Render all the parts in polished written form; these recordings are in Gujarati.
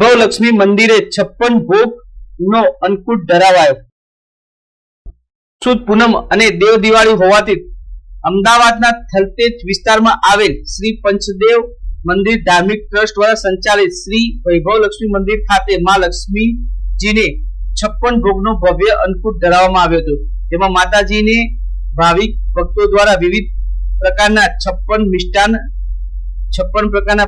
લક્ષ્મી મંદિરે 56 ભોગ નો અન્નકૂટ ધરાવાયો। સુદ પૂનમ અને દેવ દિવાળી હોવાથી અમદાવાદના થલતેજ વિસ્તારમાં આવેલ શ્રી પંચદેવ મંદિર ધાર્મિક ટ્રસ્ટ દ્વારા સંચાલિત શ્રી વૈભવ લક્ષ્મી મંદિર ખાતે માં લક્ષ્મીજીને 56 ભોગનો ભવ્ય અન્નકૂટ ધરાવવામાં આવ્યો હતો। તેમાં માતાજીને ભાવિક ભક્તો દ્વારા વિવિધ પ્રકારના 56 મિષ્ટાન 56 પ્રકારના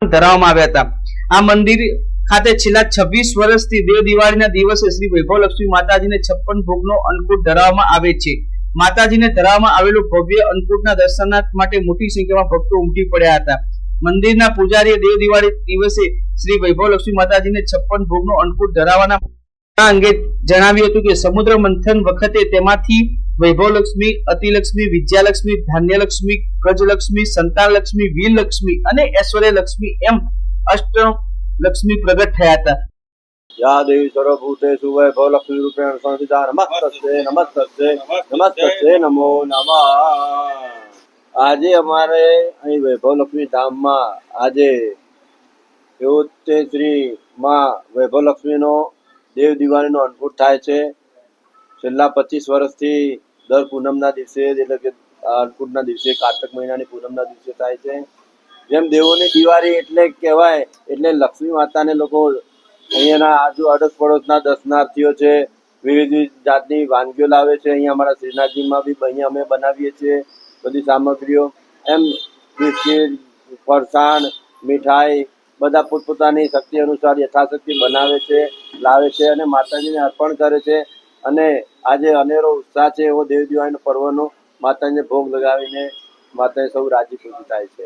ધરાવવામાં આવ્યા હતા। આ મંદિર ખાતે છેલ્લા 26 વર્ષથી દેવ દિવાળીના દિવસે શ્રી વૈભવ લક્ષ્મી માતાજીને 56 ભોગનો અન્નકૂટ ધરાવવામાં આવે છે। માતાજીને ધરાવવામાં આવેલું ભવ્ય અન્નકૂટના દર્શનાર્થ માટે મોટી સંખ્યામાં ભક્તો ઉમટી પડ્યા હતા। મંદિરના પૂજારીએ દેવ દિવાળી દિવસે શ્રી વૈભવ લક્ષ્મી માતાજીને 56 ભોગનો અન્નકૂટ ધરાવવાના અંગે જણાવ્યું હતું કે સમુદ્ર મંથન વખતે તેમાંથી વૈભવ લક્ષ્મી, અતિલક્ષ્મી, વિદ્યાલક્ષ્મી, ધાન્યલક્ષ્મી, ગજલક્ષ્મી, સંતાનલક્ષ્મી, વીરલક્ષ્મી અને ઐશ્વર્યલક્ષ્મી એમ અષ્ટ લક્ષ્મી પ્રગટ થયા હતા। યા દેવી સર્વભૂતેષુ વૈભવ લક્ષ્મી રૂપેણ સંસ્થિતા નમસ્તસ્યે નમસ્તસ્યે નમસ્તસ્યે નમો નમઃ। આજે અમારે અહીં વૈભવ લક્ષ્મી ધામમાં આજે એવું તે શ્રી માં વૈભવ લક્ષ્મીનો દેવ દિવાળીનો અન્નકૂટ થાય છે। છેલ્લા 25 વર્ષથી દર પૂનમના દિવસે એટલે કે અન્નકૂટના દિવસે કાર્તક મહિનાની પૂનમના દિવસે થાય છે। જેમ દેવોની દિવાળી એટલે કહેવાય એટલે લક્ષ્મી માતાને લોકો અહીંયાના આજુ અડોશ પડોશના દર્શનાર્થીઓ છે વિવિધ જાતની વાનગીઓ લાવે છે। અહીંયા અમારા શ્રીનાથજીમાં બી અહીંયા અમે બનાવીએ છીએ બધી સામગ્રીઓ એમ બિસ્કીટ, ફરસાણ, મીઠાઈ બધા પોતપોતાની શક્તિ અનુસાર યથાશક્તિ બનાવે છે, લાવે છે અને માતાજીને અર્પણ કરે છે। અને આજે અનેરો ઉત્સાહ છે એવો દેવ દિવાળીનો પર્વનો માતાજીને ભોગ લગાવીને માતાજી સૌ રાજી ખુશી થાય છે।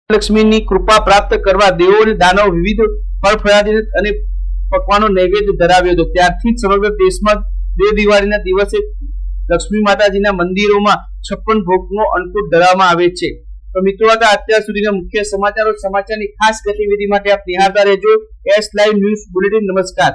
લક્ષ્મીની કૃપા પ્રાપ્ત કરવા દેવો અને દાનવો વિવિધ ફળ ફળાદી અને પકવાનો નૈવેદ્ય ધરાવ્યો હતો। ત્યારથી જ સમગ્ર દેશમાં દેવ દિવાળીના દિવસે લક્ષ્મી માતાજીના મંદિરોમાં 56 ભોગનો અન્નકૂટ ધરાવવામાં આવે છે। તો મિત્રો હતા અત્યાર સુધીના મુખ્ય સમાચારોની ખાસ ગતિવિધિ માટે આપ નિહાળતા રહેજો એસ લાઈવ ન્યૂઝ બુલેટિન। નમસ્કાર।